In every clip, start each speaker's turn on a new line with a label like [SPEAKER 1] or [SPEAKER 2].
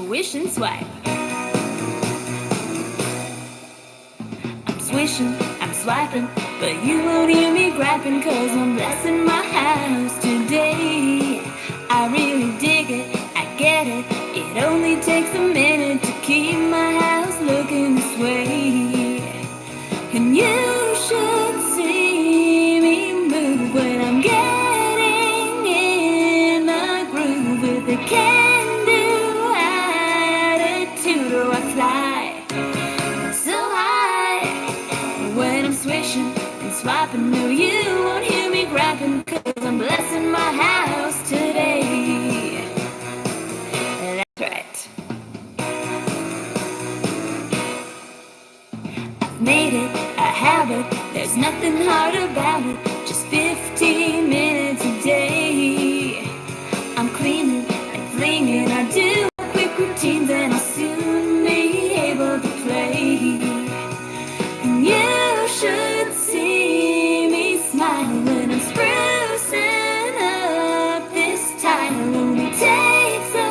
[SPEAKER 1] swish and swipe. I'm swishing, I'm swiping, but you won't hear me griping, cause I'm blessing my house today. I really dig it, I get it. It only takes a minute to keep my house looking this way. And you should see me move when I'm getting in the groove. With a can-do attitude, or I fly so high when I'm swishing and swiping. No, you won't hear me griping, cause I'm blessing my house today. That's right. I've made it a habit, there's nothing hard about it. Just 15 minutes a day. I'm cleaning and flinging, I do quick routines, and I'll soon be able to play. And you should see me smile when I'm sprucing up this tile. Only takes a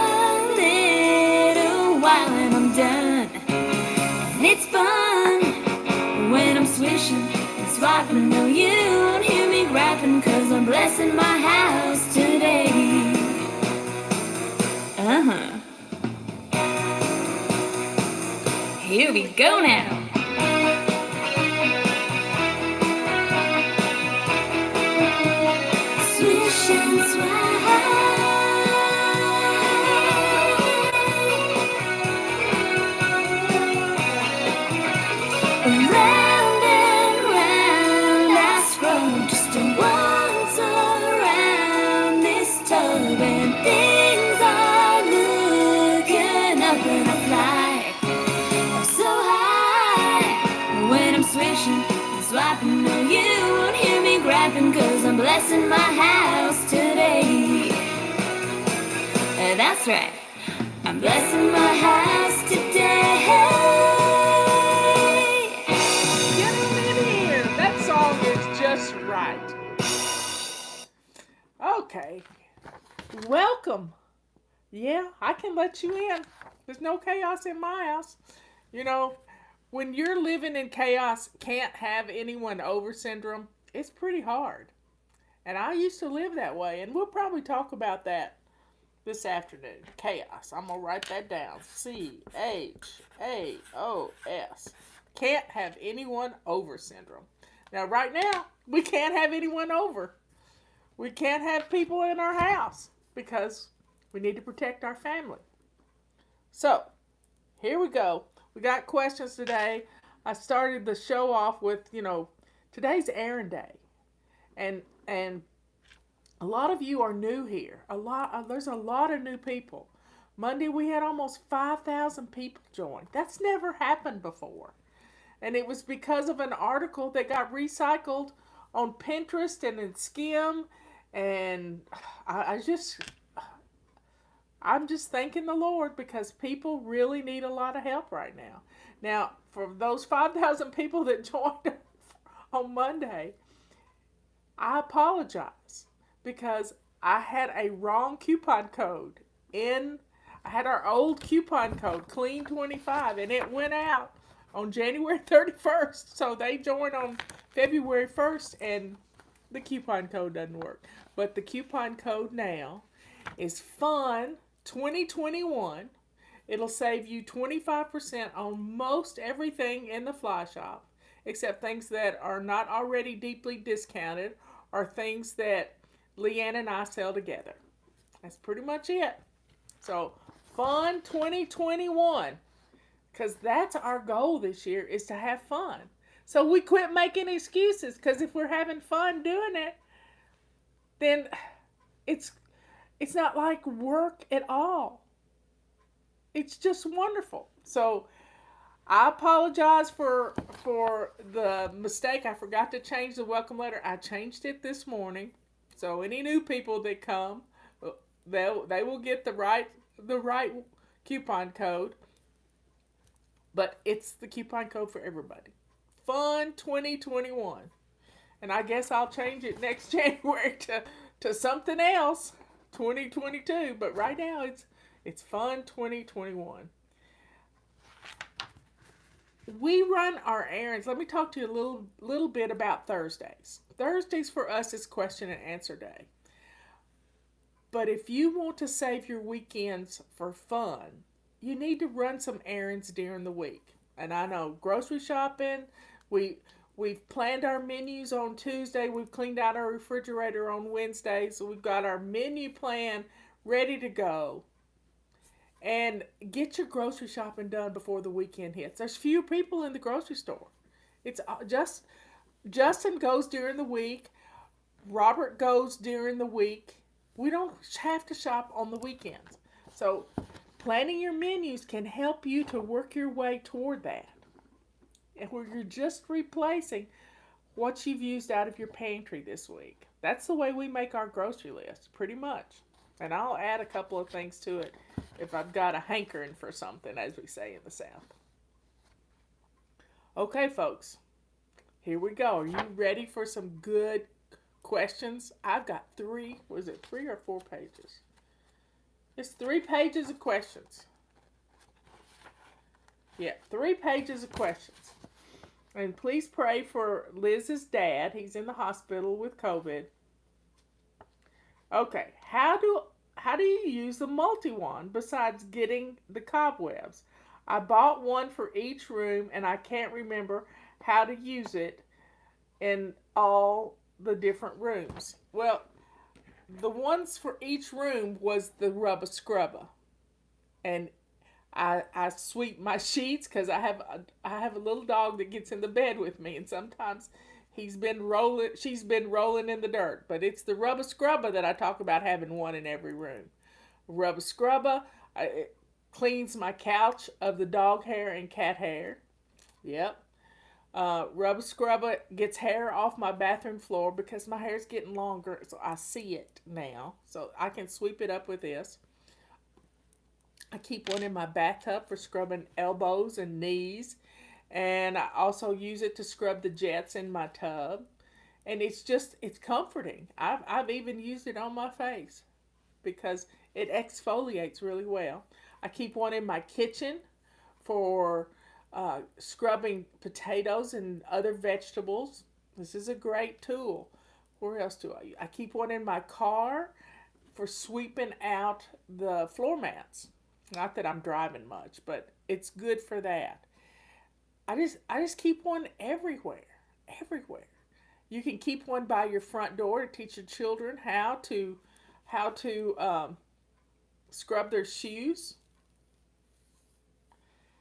[SPEAKER 1] little while and I'm done. And it's fun when I'm swishing and swiping. No, you won't hear me griping, cause I'm blessing my house today. Here we go now. Swish and swipe. Round and round I scroll, just once around this tub, and things are looking up, and I fly so high when I'm swishing and swiping. No, you won't hear me griping, cause I'm blessing my house today. That's right, I'm blessing my house today.
[SPEAKER 2] Get him in here. That song is just right. Okay. Welcome. Yeah, I can let you in. There's no chaos in my house. You know, when you're living in chaos, can't have anyone over syndrome, it's pretty hard. And I used to live that way, and we'll probably talk about that this afternoon. Chaos. I'm going to write that down. CHAOS. Can't have anyone over syndrome. Now, right now, we can't have anyone over. We can't have people in our house because we need to protect our family. So, here we go. We got questions today. I started the show off with, today's errand day. And a lot of you are new here. There's a lot of new people. Monday we had almost 5,000 people join. That's never happened before. And it was because of an article that got recycled on Pinterest and in Skim, and I'm just thanking the Lord, because people really need a lot of help right now. Now, for those 5,000 people that joined on Monday, I apologize, because I had a wrong coupon code I had our old coupon code, Clean25, and it went out on January 31st. So they joined on February 1st, and the coupon code doesn't work. But the coupon code now is FUN2021. It'll save you 25% on most everything in the fly shop, except things that are not already deeply discounted or things that Leanne and I sell together. That's pretty much it. So, Fun 2021, because that's our goal this year, is to have fun. So we quit making excuses, because if we're having fun doing it, then it's not like work at all. It's just wonderful. So I apologize for the mistake. I forgot to change the welcome letter. I changed it this morning. So any new people that come, they will get the right coupon code. But it's the coupon code for everybody. Fun 2021. And I guess I'll change it next January to something else, 2022. But right now It's fun 2021. We run our errands. Let me talk to you a little bit about Thursdays. Thursdays for us is question and answer day. But if you want to save your weekends for fun, you need to run some errands during the week. And I know grocery shopping, we we've planned our menus on Tuesday, we've cleaned out our refrigerator on Wednesday, so we've got our menu plan ready to go. And get your grocery shopping done before the weekend hits. There's few people in the grocery store. It's just Justin goes during the week, Robert goes during the week. We don't have to shop on the weekends. So, planning your menus can help you to work your way toward that. And where you're just replacing what you've used out of your pantry this week. That's the way we make our grocery list, pretty much. And I'll add a couple of things to it if I've got a hankering for something, as we say in the South. Okay, folks, here we go. Are you ready for some good questions? I've got three, was it 3 or 4 pages? It's 3 pages of questions. Yeah, 3 pages of questions. And please pray for Liz's dad. He's in the hospital with COVID. Okay, how do you use the multi-wand besides getting the cobwebs? I bought one for each room and I can't remember how to use it in all the different rooms. Well, the ones for each room was the rubber scrubber. And I sweep my sheets because I have a little dog that gets in the bed with me, and sometimes she's been rolling in the dirt. But it's the rubber scrubber that I talk about having one in every room. Rubber scrubber, it cleans my couch of the dog hair and cat hair. Yep. Rubber scrubber gets hair off my bathroom floor because my hair's getting longer, so I see it now. So I can sweep it up with this. I keep one in my bathtub for scrubbing elbows and knees. And I also use it to scrub the jets in my tub. And it's comforting. I've even used it on my face because it exfoliates really well. I keep one in my kitchen for scrubbing potatoes and other vegetables. This is a great tool. Where else do I keep one in my car for sweeping out the floor mats. Not that I'm driving much, but it's good for that. I just keep one everywhere. Everywhere. You can keep one by your front door to teach your children how to scrub their shoes.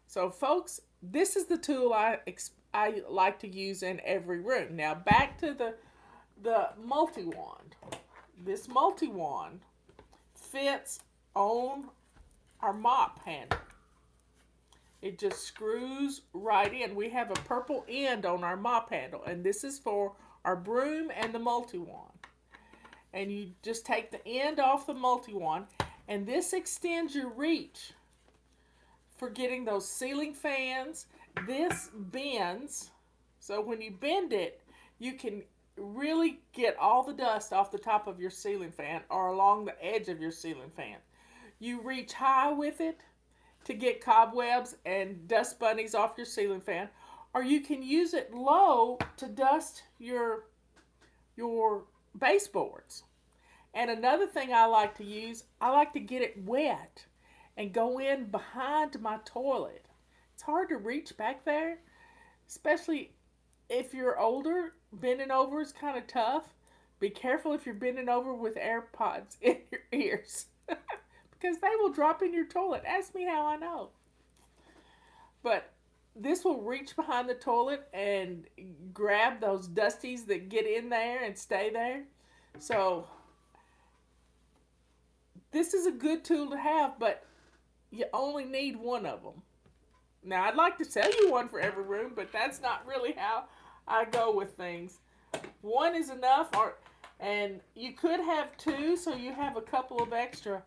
[SPEAKER 2] So, folks, this is the tool I like to use in every room. Now, back to the multi wand. This multi wand fits on our mop handle. It just screws right in. We have a purple end on our mop handle, and this is for our broom and the multi-wand. And you just take the end off the multi-wand, and this extends your reach for getting those ceiling fans. This bends, so when you bend it, you can really get all the dust off the top of your ceiling fan or along the edge of your ceiling fan. You reach high with it to get cobwebs and dust bunnies off your ceiling fan, or you can use it low to dust your baseboards. And another thing I like to use, I like to get it wet and go in behind my toilet. It's hard to reach back there, especially if you're older. Bending over is kind of tough. Be careful if you're bending over with AirPods in your ears. Because they will drop in your toilet. Ask me how I know. But this will reach behind the toilet and grab those dusties that get in there and stay there. So this is a good tool to have, but you only need one of them. Now, I'd like to sell you one for every room, but that's not really how I go with things. One is enough, and you could have two, so you have a couple of extra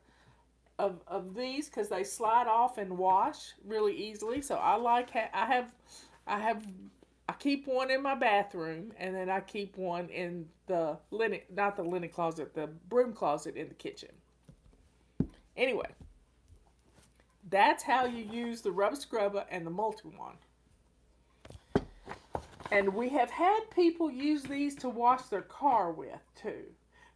[SPEAKER 2] of these because they slide off and wash really easily. So I keep one in my bathroom, and then I keep one in the not the linen closet, the broom closet in the kitchen. Anyway, That's how you use the rubber scrubber and the multi one. And we have had people use these to wash their car with too,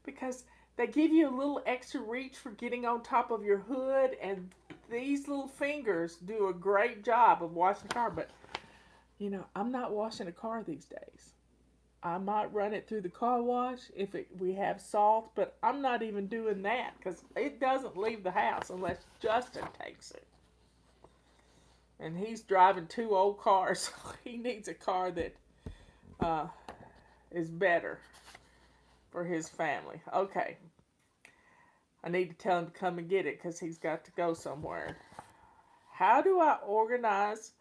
[SPEAKER 2] because they give you a little extra reach for getting on top of your hood, and these little fingers do a great job of washing the car. But I'm not washing a car these days. I might run it through the car wash if we have salt, but I'm not even doing that because it doesn't leave the house unless Justin takes it. And he's driving two old cars, so he needs a car that uh, is better for his family. Okay. I need to tell him to come and get it because he's got to go somewhere. How do I organize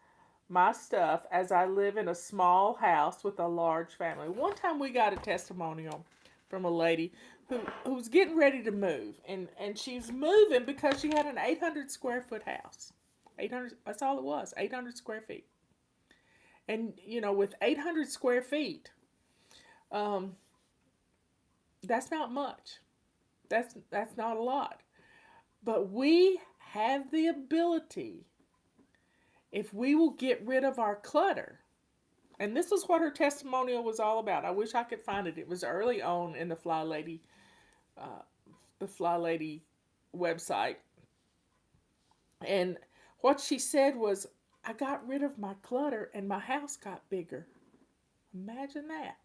[SPEAKER 2] my stuff as I live in a small house with a large family? One time we got a testimonial from a lady who was getting ready to move. And she's moving because she had an 800 square foot house. 800, that's all it was, 800 square feet. And, with 800 square feet, um, that's not much. That's not a lot. But we have the ability, if we will get rid of our clutter. And this is what her testimonial was all about. I wish I could find it. It was early on in uh, the Fly Lady website. And what she said was, I got rid of my clutter and my house got bigger. Imagine that.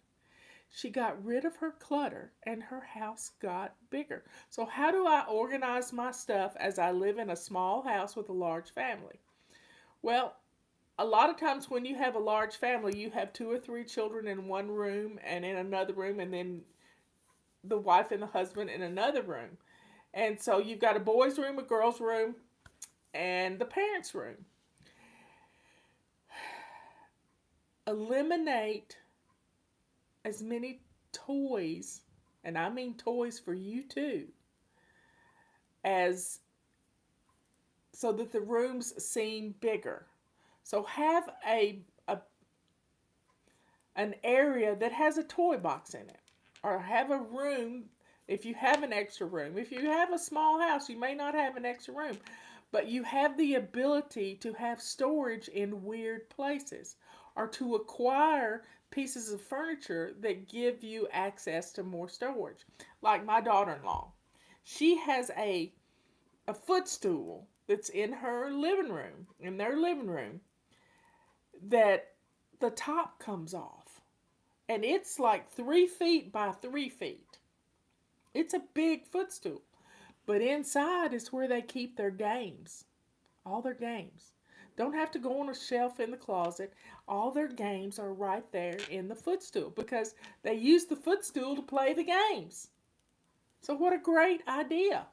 [SPEAKER 2] She got rid of her clutter and her house got bigger. So, how do I organize my stuff as I live in a small house with a large family? Well, a lot of times when you have a large family, you have 2 or 3 children in one room and in another room, and then the wife and the husband in another room. And so you've got a boys' room, a girls' room, and the parents' room. Eliminate as many toys, and I mean toys for you too, as so that the rooms seem bigger. So have an area that has a toy box in it, or have a room if you have an extra room. If you have a small house, you may not have an extra room, but you have the ability to have storage in weird places, or to acquire pieces of furniture that give you access to more storage. Like my daughter-in-law, she has a footstool that's in her living room, in their living room, that the top comes off. And it's like 3 feet by 3 feet. It's a big footstool. But inside is where they keep their games. All their games. Don't have to go on a shelf in the closet. All their games are right there in the footstool because they use the footstool to play the games. So what a great idea.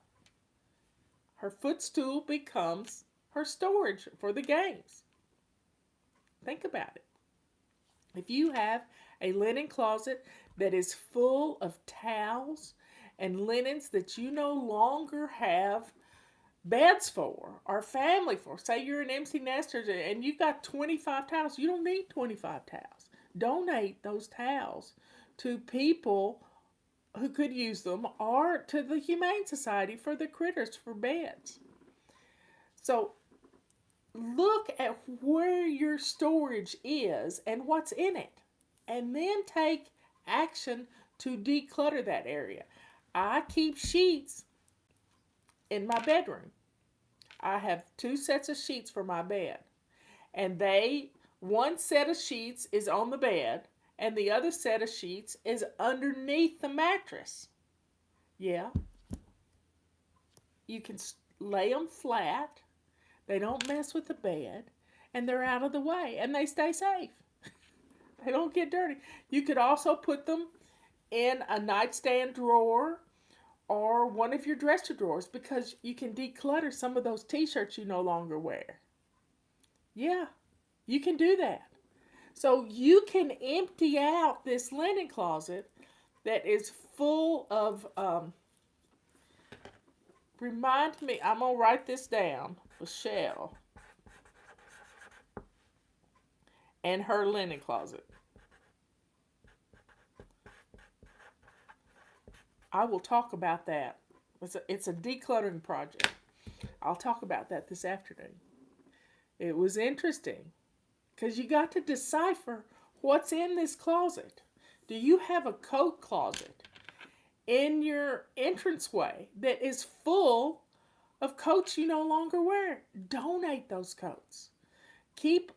[SPEAKER 2] Her footstool becomes her storage for the games. Think about it. If you have a linen closet that is full of towels and linens that you no longer have beds for or family for, say you're an empty nester and you've got 25 towels, you don't need 25 towels. Donate those towels to people who could use them, or to the Humane Society for the critters for beds. So look at where your storage is and what's in it, and then take action to declutter that area. I keep sheets in my bedroom. I have 2 sets of sheets for my bed, and one set of sheets is on the bed and the other set of sheets is underneath the mattress. Yeah, you can lay them flat. They don't mess with the bed, and they're out of the way, and they stay safe. They don't get dirty. You could also put them in a nightstand drawer or one of your dresser drawers, because you can declutter some of those t-shirts you no longer wear. Yeah, you can do that. So you can empty out this linen closet that is full of, remind me, I'm going to write this down, Michelle and her linen closet. I will talk about that. It's a decluttering project. I'll talk about that this afternoon. It was interesting because you got to decipher what's in this closet. Do you have a coat closet in your entranceway that is full of coats you no longer wear? Donate those coats. Keep,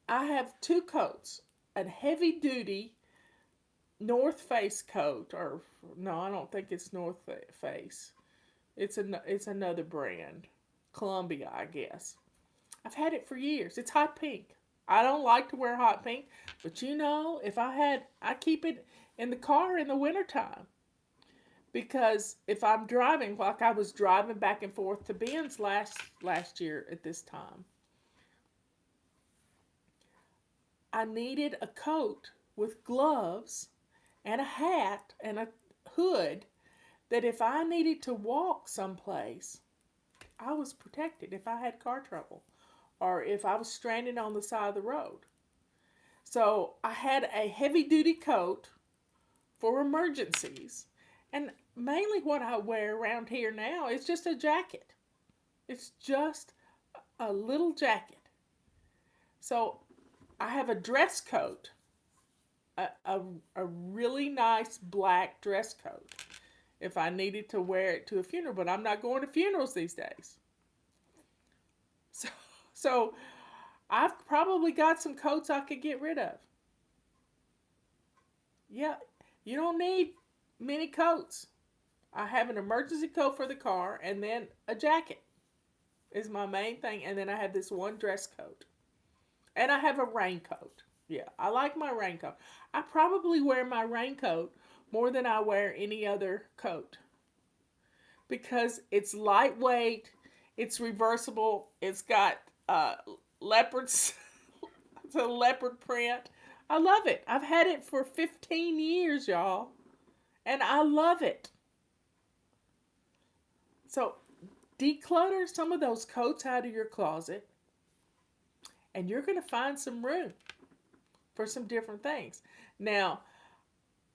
[SPEAKER 2] I have two coats, a heavy duty North Face coat, or no, I don't think it's North Face. It's another brand, Columbia, I guess. I've had it for years. It's hot pink. I don't like to wear hot pink, but if I keep it in the car in the wintertime because if I'm driving, like I was driving back and forth to Ben's last year at this time, I needed a coat with gloves and a hat and a hood that if I needed to walk someplace, I was protected if I had car trouble or if I was stranded on the side of the road. So I had a heavy duty coat for emergencies. And mainly what I wear around here now is just a jacket. It's just a little jacket. So I have a dress coat, a really nice black dress coat if I needed to wear it to a funeral, but I'm not going to funerals these days. So, so I've probably got some coats I could get rid of. Yeah, you don't need many coats. I have an emergency coat for the car and then a jacket is my main thing. And then I have this one dress coat. And I have a raincoat. Yeah, I like my raincoat. I probably wear my raincoat more than I wear any other coat because it's lightweight, it's reversible, it's got leopards, it's a leopard print. I love it. I've had it for 15 years, y'all, and I love it. So declutter some of those coats out of your closet, and you're going to find some room for some different things. Now,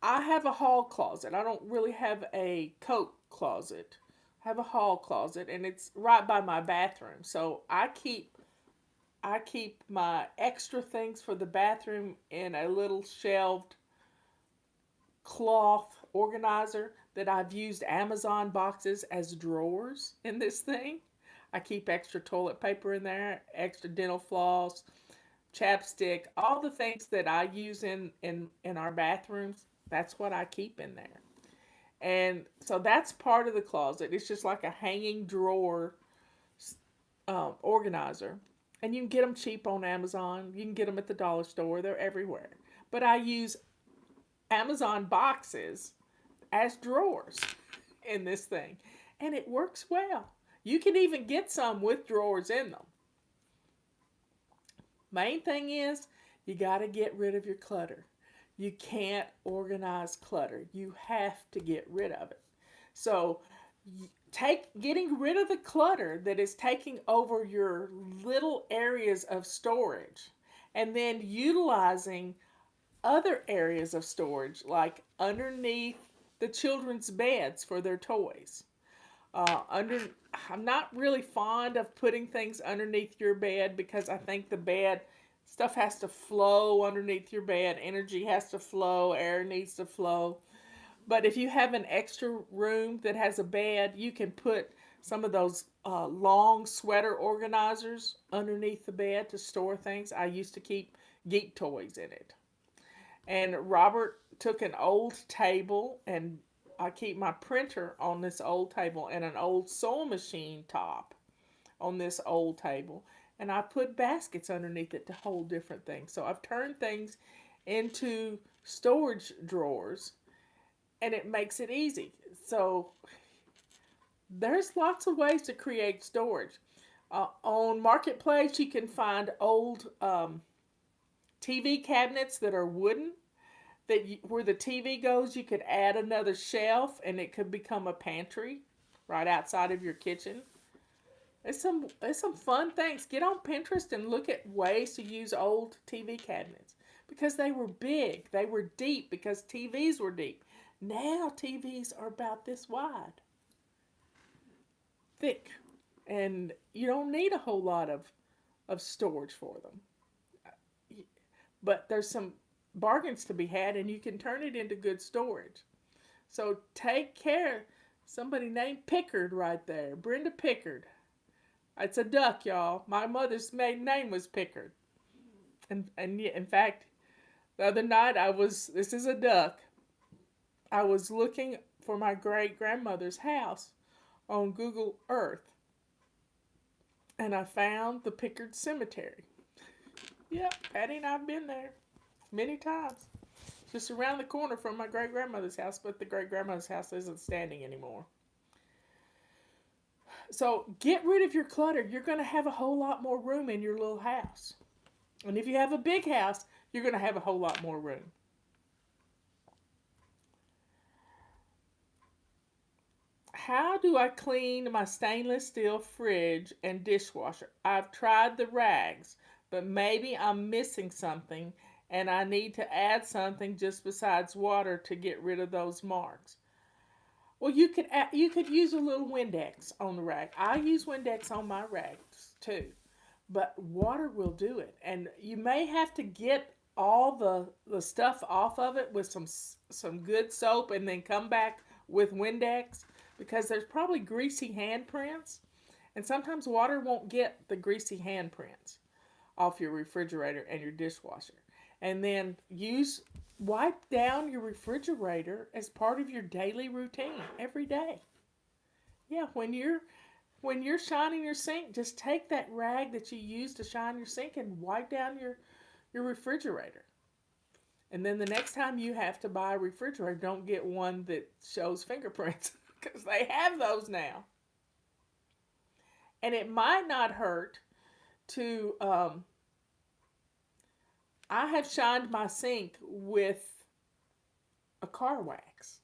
[SPEAKER 2] I have a hall closet. I don't really have a coat closet. I have a hall closet, and it's right by my bathroom. So I keep my extra things for the bathroom in a little shelved cloth organizer that I've used Amazon boxes as drawers in this thing. I keep extra toilet paper in there, extra dental floss, chapstick, all the things that I use in our bathrooms. That's what I keep in there. And so that's part of the closet. It's just like a hanging drawer organizer. And you can get them cheap on Amazon. You can get them at the dollar store. They're everywhere. But I use Amazon boxes as drawers in this thing. And it works well. You can even get some with drawers in them. Main thing is you got to get rid of your clutter. You can't organize clutter. You have to get rid of it. So getting rid of the clutter that is taking over your little areas of storage and then utilizing other areas of storage like underneath the children's beds for their toys. Under I'm not really fond of putting things underneath your bed because I think the bed stuff has to flow underneath your bed. Energy has to flow, air needs to flow. But if you have an extra room that has a bed, you can put some of those long sweater organizers underneath the bed to store things. I used to keep geek toys in it. And Robert took an old table, and I keep my printer on this old table and an old sewing machine top on this old table. And I put baskets underneath it to hold different things. So I've turned things into storage drawers, and it makes it easy. So there's lots of ways to create storage. On Marketplace, you can find old TV cabinets that are wooden. Where the TV goes, you could add another shelf, and it could become a pantry right outside of your kitchen. It's some fun things. Get on Pinterest and look at ways to use old TV cabinets because they were big, they were deep because TVs were deep. Now TVs are about this wide, thick. and you don't need a whole lot of storage for them. But there's some bargains to be had, and you can turn it into good storage. So take care. Somebody named Pickard right there, Brenda Pickard. It's a duck, y'all. My mother's maiden name was Pickard, and in fact, the other night I was. This is a duck. I was looking for my great grandmother's house on Google Earth, and I found the Pickard Cemetery. Yep, Patty and I've been there many times. Just around the corner from my great grandmother's house, but the great grandmother's house isn't standing anymore. So get rid of your clutter. You're going to have a whole lot more room in your little house. And if you have a big house, you're going to have a whole lot more room. How do I clean my stainless steel fridge and dishwasher? I've tried the rags, but maybe I'm missing something and I need to add something just besides water to get rid of those marks. Well, you could use a little Windex on the rag. I use Windex on my rags too, but water will do it. And you may have to get all the stuff off of it with some good soap, and then come back with Windex because there's probably greasy handprints, and sometimes water won't get the greasy handprints off your refrigerator and your dishwasher. And then use wipe down your refrigerator as part of your daily routine every day. Yeah, when you're shining your sink, just take that rag that you use to shine your sink and wipe down your refrigerator. And then the next time you have to buy a refrigerator, don't get one that shows fingerprints because they have those now. And it might not hurt to I have shined my sink with a car wax.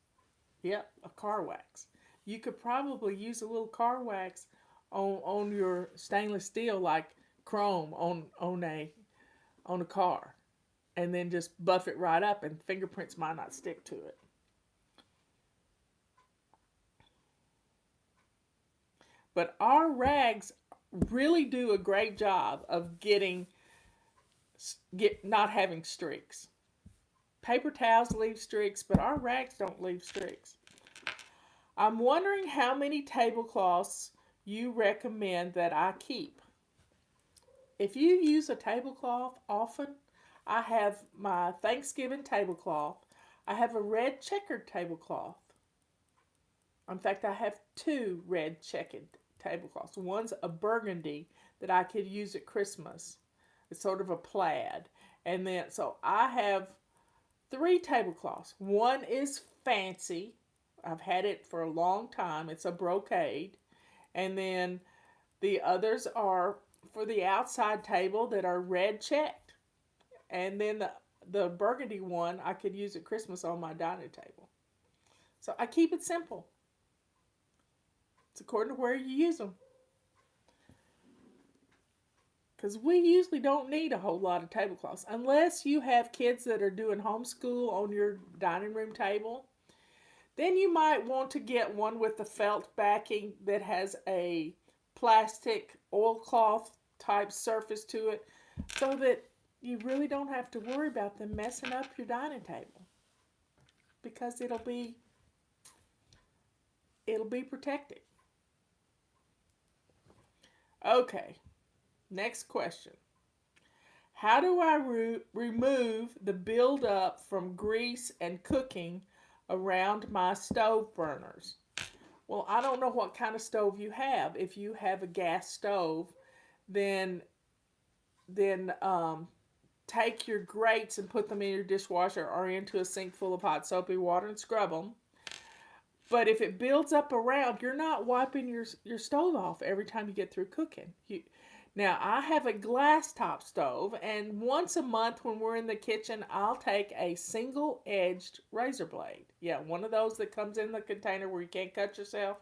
[SPEAKER 2] Yep, a car wax. You could probably use a little car wax on your stainless steel, like chrome on a car, and then just buff it right up, and fingerprints might not stick to it. But our rags really do a great job of get not having streaks. Paper towels leave streaks, but our rags don't leave streaks. I'm wondering how many tablecloths you recommend that I keep. If you use a tablecloth often, I have my Thanksgiving tablecloth. I have a red checkered tablecloth. In fact, I have two red checkered tablecloths. One's a burgundy that I could use at Christmas. It's sort of a plaid. And then, so I have three tablecloths. One is fancy. I've had it for a long time. It's a brocade. And then the others are for the outside table that are red checked. And then the burgundy one I could use at Christmas on my dining table. So I keep it simple. It's according to where you use them. Because we usually don't need a whole lot of tablecloths unless you have kids that are doing homeschool on your dining room table. Then you might want to get one with the felt backing that has a plastic oilcloth type surface to it so that you really don't have to worry about them messing up your dining table because it'll be protected. Okay, next question. How do I remove the buildup from grease and cooking around my stove burners? Well, I don't know what kind of stove you have. If you have a gas stove, then take your grates and put them in your dishwasher or into a sink full of hot soapy water and scrub them. But if it builds up around, you're not wiping your stove off every time you get through cooking. Now, I have a glass top stove, and once a month when we're in the kitchen, I'll take a single edged razor blade. Yeah, one of those that comes in the container where you can't cut yourself.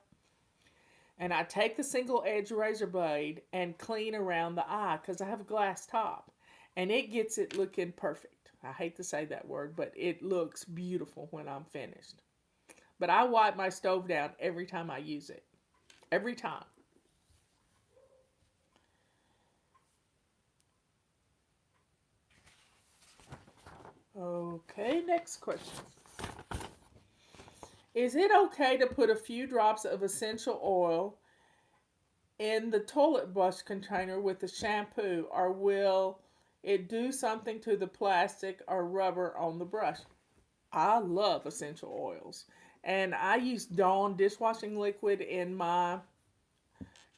[SPEAKER 2] And I take the single edged razor blade and clean around the eye because I have a glass top. And it gets it looking perfect. I hate to say that word, but it looks beautiful when I'm finished. But I wipe my stove down every time I use it. Every time. Okay, next question. Is it okay to put a few drops of essential oil in the toilet brush container with the shampoo, or will it do something to the plastic or rubber on the brush? I love essential oils, and I use Dawn dishwashing liquid in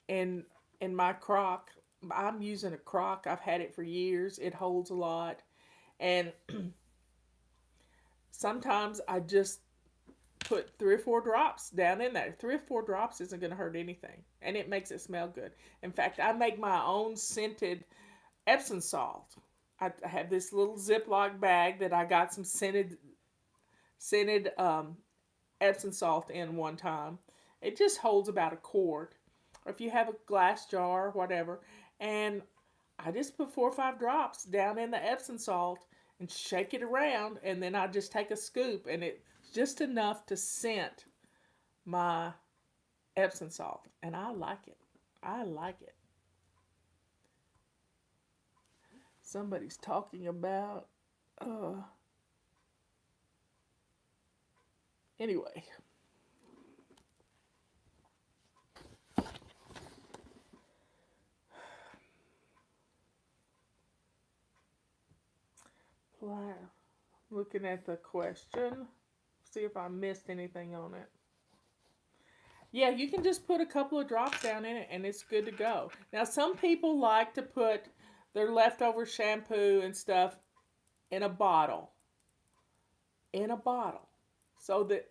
[SPEAKER 2] in my crock. I'm using a crock. I've had it for years. It holds a lot, and sometimes I just put 3 or 4 drops down in there. 3 or 4 drops isn't going to hurt anything, and it makes it smell good. In fact, I make my own scented Epsom salt. I have this little Ziploc bag that I got some scented Epsom salt in one time. It just holds about a quart. Or if you have a glass jar, whatever, and I just put 4 or 5 drops down in the Epsom salt and shake it around, and then I just take a scoop, and it's just enough to scent my Epsom salt, and I like it. I like it. Somebody's talking about. Uh, anyway, looking at the question, see if I missed anything on it. Yeah, you can just put a couple of drops down in it and it's good to go. Now, some people like to put their leftover shampoo and stuff in a bottle. In a bottle. So that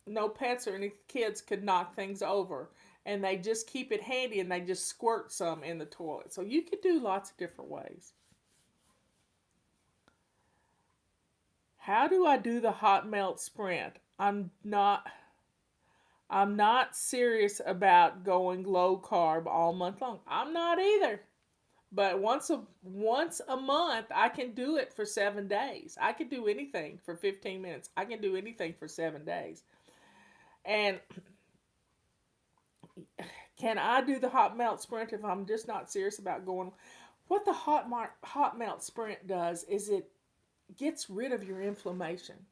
[SPEAKER 2] no pets or any kids could knock things over. And they just keep it handy and they just squirt some in the toilet. So you could do lots of different ways. How do I do the hot melt sprint? I'm not serious about going low carb all month long. I'm not either. But once a month, I can do it for 7 days. I can do anything for 15 minutes. I can do anything for 7 days. And can I do the hot melt sprint if I'm just not serious about going? What the hot melt sprint does is it gets rid of your inflammation.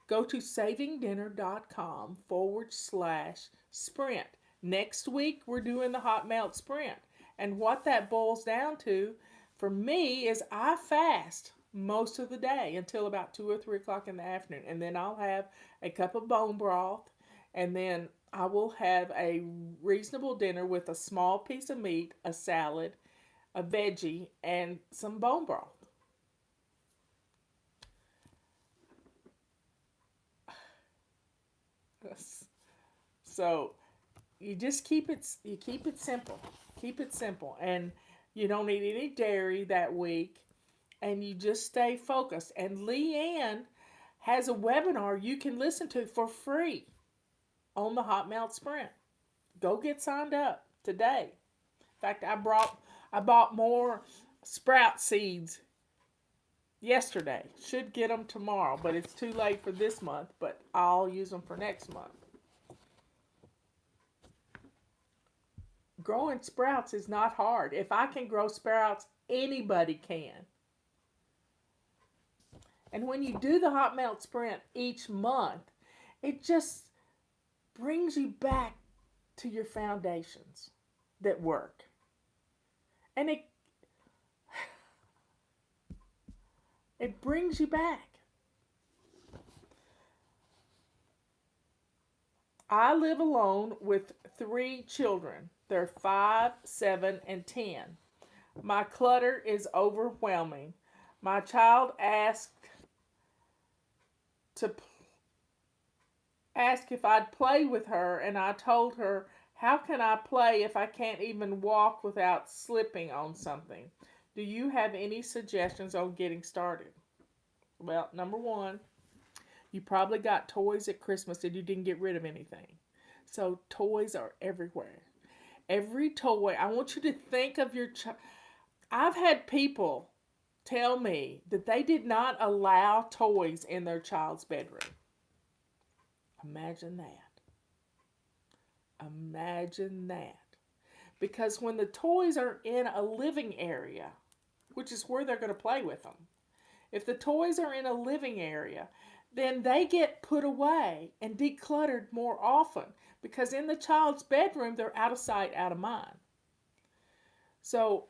[SPEAKER 2] Go to savingdinner.com/sprint. Next week, we're doing the hot melt sprint. And what that boils down to for me is I fast most of the day until about 2 or 3 o'clock in the afternoon. And then I'll have a cup of bone broth. And then I will have a reasonable dinner with a small piece of meat, a salad, a veggie, and some bone broth. So you keep it simple. Keep it simple. And you don't eat any dairy that week and you just stay focused. And Leanne has a webinar you can listen to for free on the Hot Melt Sprint. Go get signed up today. In fact, I bought more sprout seeds yesterday. Should get them tomorrow, but it's too late for this month, but I'll use them for next month. Growing sprouts is not hard. If I can grow sprouts, anybody can. And when you do the hot melt sprint each month, it just brings you back to your foundations that work. And it brings you back. I live alone with 3 children. They're 5, 7, and 10. My clutter is overwhelming. My child to asked if I'd play with her, and I told her, how can I play if I can't even walk without slipping on something? Do you have any suggestions on getting started? Well, number one, you probably got toys at Christmas and you didn't get rid of anything. So toys are everywhere. Every toy, I want you to think of your child. I've had people tell me that they did not allow toys in their child's bedroom. Imagine that. Imagine that. Because when the toys are in a living area, which is where they're going to play with them, If the toys are in a living area, then they get put away and decluttered more often because in the child's bedroom, they're out of sight, out of mind. So,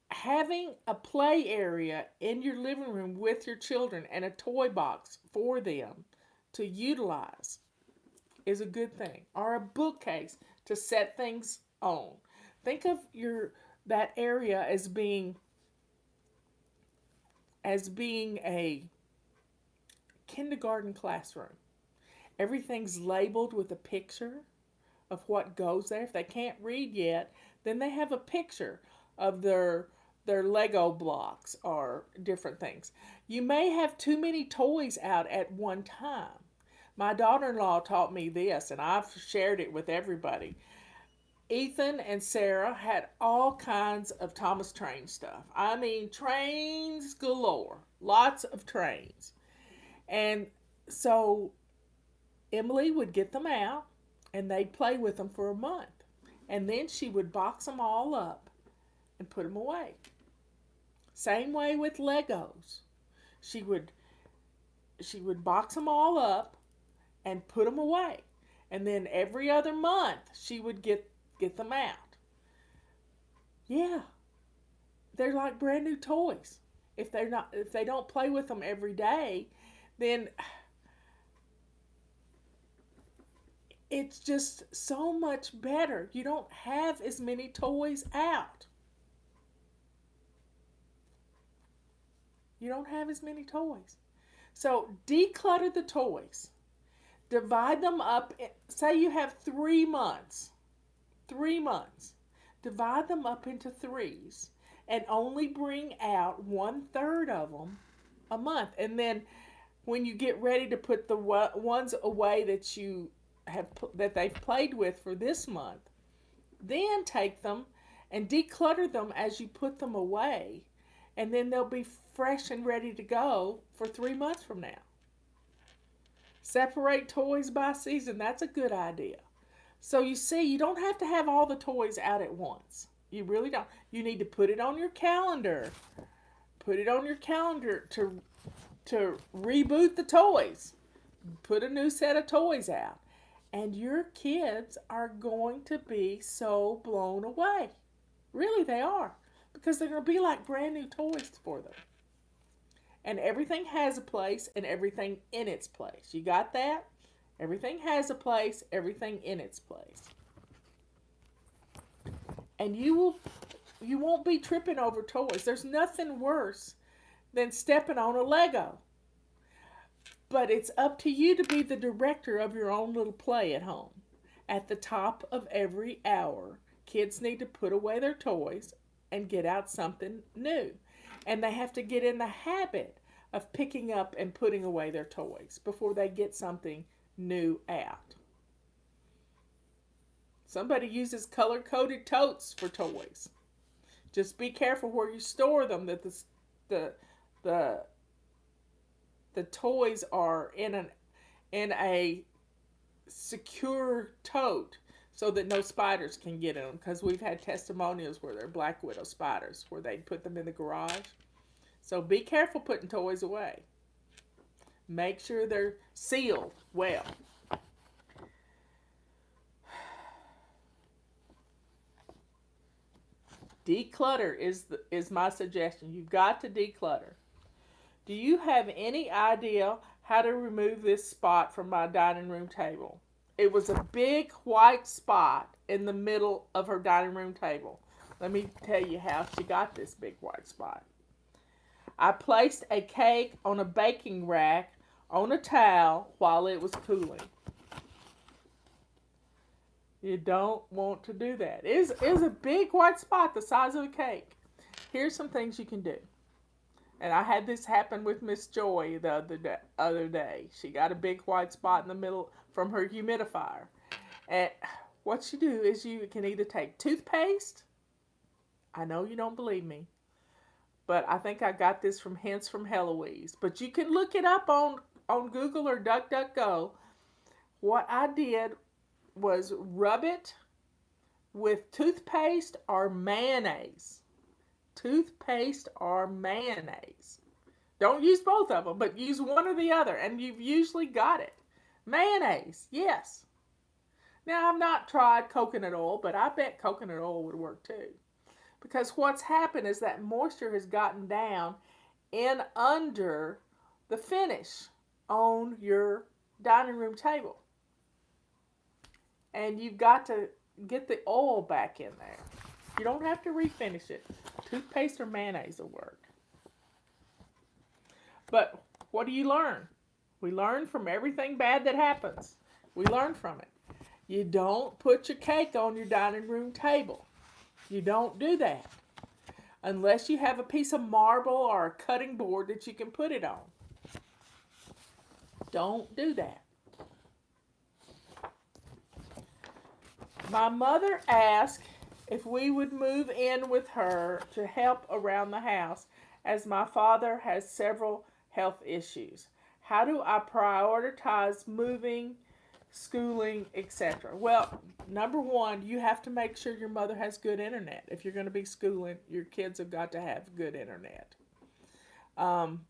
[SPEAKER 2] having a play area in your living room with your children and a toy box for them to utilize is a good thing, or a bookcase to set things on. Think of your that area as being a kindergarten classroom. Everything's labeled with a picture of what goes there. If they can't read yet, then they have a picture of their Lego blocks or different things. You may have too many toys out at one time. My daughter-in-law taught me this, and I've shared it with everybody. Ethan and Sarah had all kinds of Thomas Train stuff. I mean, trains galore, lots of trains. And so Emily would get them out and they'd play with them for a month. And then she would box them all up and put them away. Same way with Legos. She would she would box them all up and put them away. And then every other month she would get them out. Yeah, they're like brand new toys. If they don't play with them every day, then it's just so much better. You don't have as many toys out. You don't have as many toys. So declutter the toys. Divide them up. Say you have 3 months. 3 months. Divide them up into threes and only bring out 1/3 of them a month. And then when you get ready to put the ones away that they've played with for this month, then take them and declutter them as you put them away, and then they'll be fresh and ready to go for 3 months from now. Separate toys by season. That's a good idea. So you see, you don't have to have all the toys out at once. You really don't. You need to put it on your calendar. Put it on your calendar to reboot the toys. Put a new set of toys out. And your kids are going to be so blown away. Really, they are. Because they're going to be like brand new toys for them. And everything has a place and everything in its place. You got that? Everything has a place, everything in its place. And you won't be tripping over toys. There's nothing worse than stepping on a Lego. But it's up to you to be the director of your own little play at home. At the top of every hour, kids need to put away their toys and get out something new. And they have to get in the habit of picking up and putting away their toys before they get something new out. Somebody uses color-coded totes for toys. Just be careful where you store them, that the the toys are in a secure tote so that no spiders can get in them, because we've had testimonials where they're black widow spiders where they'd put them in the garage. So be careful putting toys away. Make sure they're sealed well. Declutter is my suggestion. You've got to declutter. Do you have any idea how to remove this spot from my dining room table? It was a big white spot in the middle of her dining room table. Let me tell you how she got this big white spot. I placed a cake on a baking rack on a towel while it was cooling. You don't want to do that. It is a big white spot the size of a cake. Here's some things you can do. And I had this happen with Miss Joy the other day. She got a big white spot in the middle from her humidifier. And what you do is you can either take toothpaste. I know you don't believe me, but I think I got this from Hints from Heloise. But you can look it up on Google or DuckDuckGo. What I did was rub it with toothpaste or mayonnaise. Toothpaste or mayonnaise. Don't use both of them, but use one or the other, and you've usually got it. Mayonnaise, yes. Now, I've not tried coconut oil, but I bet coconut oil would work too. Because what's happened is that moisture has gotten down in under the finish on your dining room table. And you've got to get the oil back in there. You don't have to refinish it. Toothpaste or mayonnaise will work. But what do you learn? We learn from everything bad that happens. We learn from it. You don't put your cake on your dining room table. You don't do that unless you have a piece of marble or a cutting board that you can put it on. Don't do that. My mother asked if we would move in with her to help around the house as my father has several health issues. How do I prioritize moving, schooling, etc.? Well, number one, you have to make sure your mother has good internet. If you're going to be schooling, your kids have got to have good internet. Um,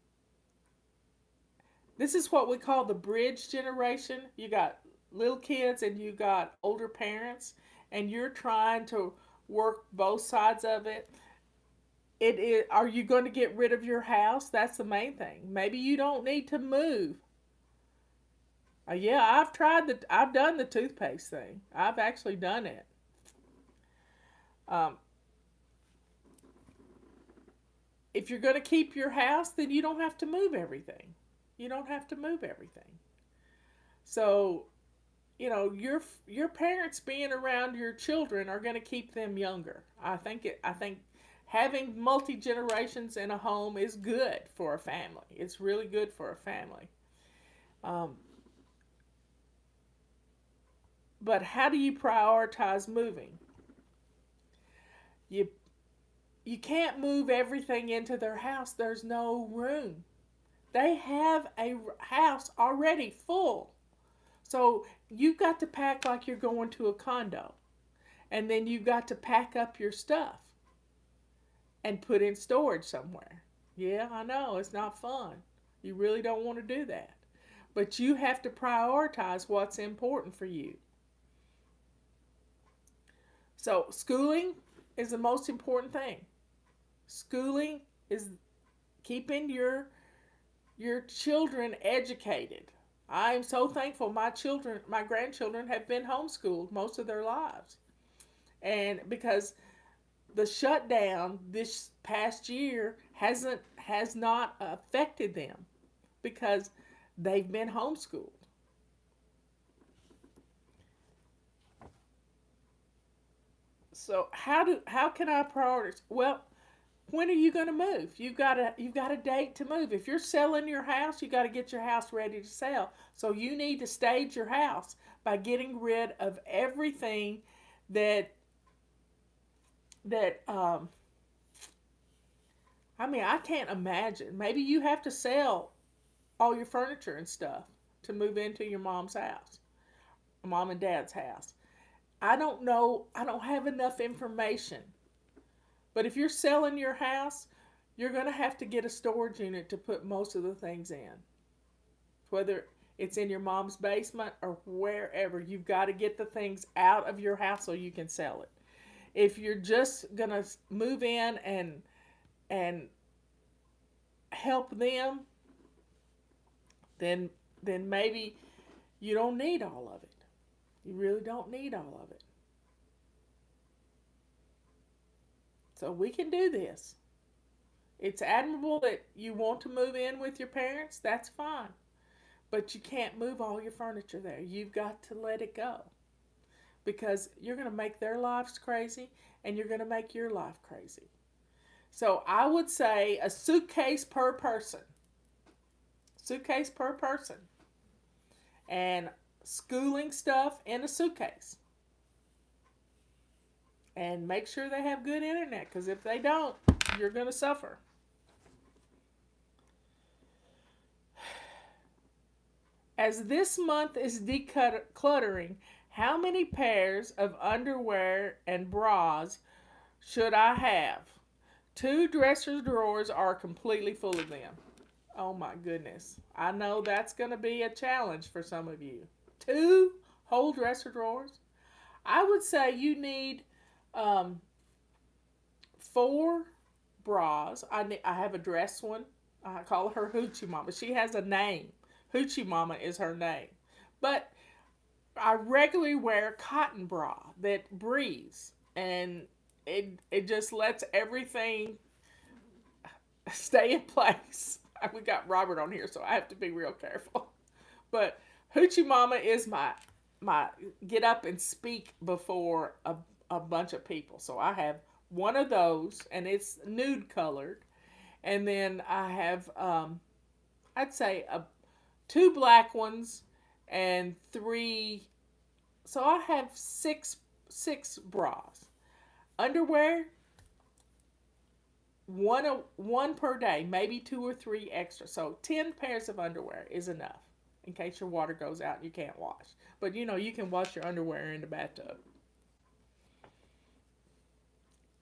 [SPEAKER 2] this is what we call the bridge generation. You got little kids and you got older parents, and you're trying to work both sides of it. It is, are you going to get rid of your house? That's the main thing. Maybe you don't need to move. Yeah, I've done the toothpaste thing. I've actually done it. Um, if you're going to keep your house, then you don't have to move everything. You don't have to move everything. So, your parents being around your children are going to keep them younger. I think having multi generations in a home is good for a family. It's really good for a family. Um, but how do you prioritize moving? You you can't move everything into their house. There's no room. They have a house already full. So you've got to pack like you're going to a condo. And then you've got to pack up your stuff and put in storage somewhere. Yeah, I know, it's not fun. You really don't want to do that. But you have to prioritize what's important for you. So, schooling is the most important thing. Schooling is keeping your children educated. I am so thankful my grandchildren have been homeschooled most of their lives. And because the shutdown this past year has not affected them because they've been homeschooled. So how can I prioritize? Well, when are you going to move? You've got a date to move. If you're selling your house, you got to get your house ready to sell. So you need to stage your house by getting rid of everything that that I can't imagine. Maybe you have to sell all your furniture and stuff to move into your mom's house, mom and dad's house. I don't know. I don't have enough information. But if you're selling your house, you're going to have to get a storage unit to put most of the things in. Whether it's in your mom's basement or wherever, you've got to get the things out of your house so you can sell it. If you're just going to move in and help them, then maybe you don't need all of it. You really don't need all of it. So we can do this. It's admirable that you want to move in with your parents. That's fine. But you can't move all your furniture there. You've got to let it go. Because you're going to make their lives crazy and you're going to make your life crazy. So I would say a suitcase per person. Suitcase per person. And schooling stuff in a suitcase. And make sure they have good internet, because if they don't, you're going to suffer. As this month is decluttering, how many pairs of underwear and bras should I have? 2 dresser drawers are completely full of them. Oh my goodness. I know that's going to be a challenge for some of you. Two whole dresser drawers. I would say you need um, four bras. I have a dress one. I call her Hoochie Mama. She has a name. Hoochie Mama is her name. But I regularly wear a cotton bra that breathes, and it just lets everything stay in place. We got Robert on here, so I have to be real careful. But Hoochie Mama is my get up and speak before a bunch of people. So I have one of those, and it's nude colored, and then I have I'd say two black ones and three. So I have six bras. Underwear, one per day, maybe two or three extra. So 10 pairs of underwear is enough in case your water goes out and you can't wash. But you can wash your underwear in the bathtub.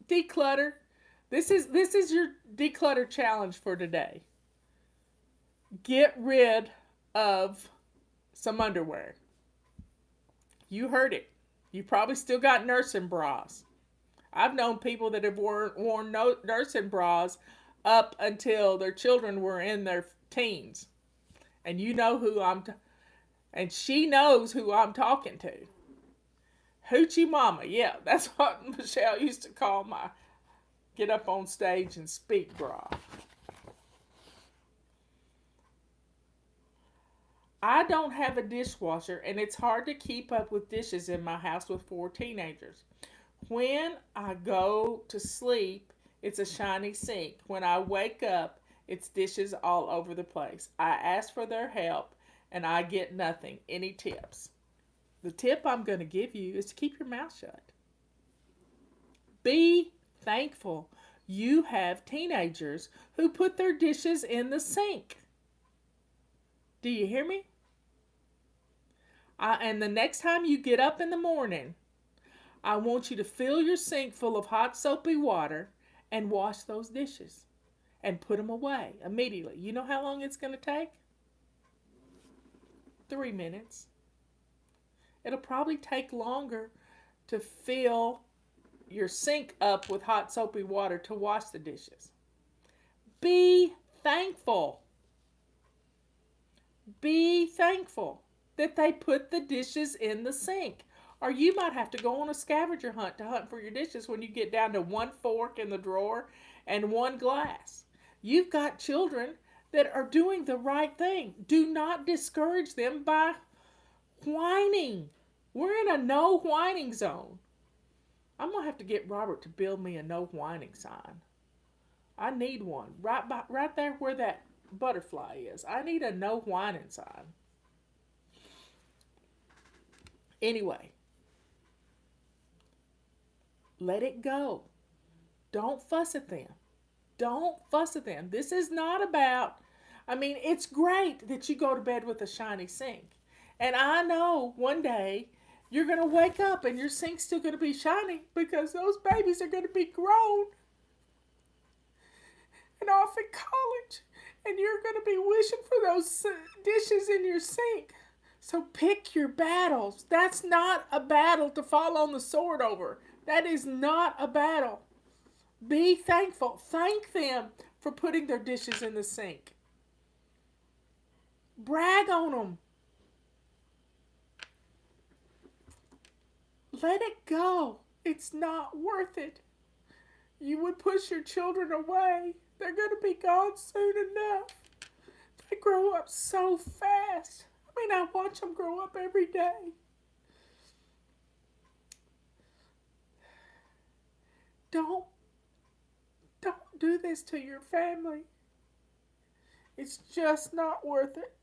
[SPEAKER 2] Declutter. This is your declutter challenge for today. Get rid of some underwear. You heard it. You probably still got nursing bras. I've known people that have worn nursing bras up until their children were in their teens. And you know and she knows who I'm talking to. Hoochie Mama. Yeah, that's what Michelle used to call my get up on stage and speak bra. I don't have a dishwasher, and it's hard to keep up with dishes in my house with four teenagers. When I go to sleep, it's a shiny sink. When I wake up, it's dishes all over the place. I ask for their help, and I get nothing. Any tips? The tip I'm going to give you is to keep your mouth shut. Be thankful you have teenagers who put their dishes in the sink. Do you hear me? And the next time you get up in the morning, I want you to fill your sink full of hot soapy water and wash those dishes and put them away immediately. You know how long it's going to take? 3 minutes. It'll probably take longer to fill your sink up with hot soapy water to wash the dishes. Be thankful. Be thankful that they put the dishes in the sink. Or you might have to go on a scavenger hunt to hunt for your dishes when you get down to one fork in the drawer and one glass. You've got children that are doing the right thing. Do not discourage them by whining. We're in a no whining zone. I'm going to have to get Robert to build me a no whining sign. I need one right there where that butterfly is. I need a no whining sign. Anyway, let it go. Don't fuss at them. Don't fuss at them. This is not about, it's great that you go to bed with a shiny sink. And I know one day you're going to wake up and your sink's still going to be shiny because those babies are going to be grown and off at college. And you're going to be wishing for those dishes in your sink. So pick your battles. That's not a battle to fall on the sword over. That is not a battle. Be thankful. Thank them for putting their dishes in the sink. Brag on them. Let it go. It's not worth it. You would push your children away. They're going to be gone soon enough. They grow up so fast. I watch them grow up every day. Don't do this to your family. It's just not worth it.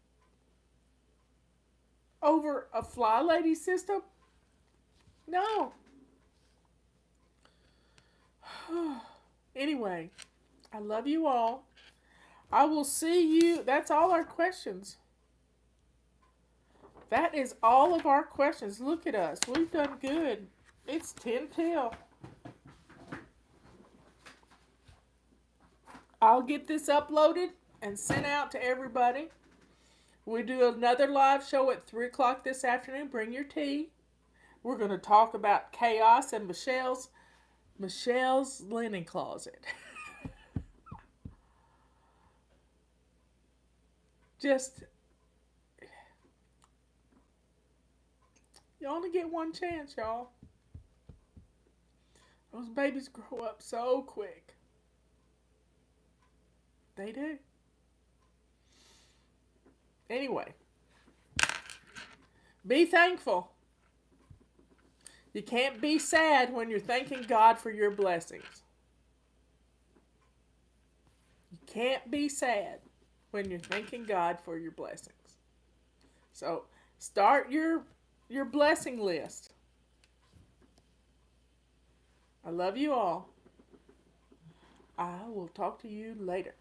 [SPEAKER 2] Over a fly lady system? No. Anyway, I love you all. I will see you. That's all our questions. That is all of our questions. Look at us. We've done good. It's 10 till. I'll get this uploaded and sent out to everybody. We do another live show at 3 o'clock this afternoon. Bring your tea. We're going to talk about chaos and Michelle's linen closet. Just, you only get one chance, y'all. Those babies grow up so quick. They do. Anyway, be thankful. You can't be sad when you're thanking God for your blessings. You can't be sad when you're thanking God for your blessings. So start your blessing list. I love you all. I will talk to you later.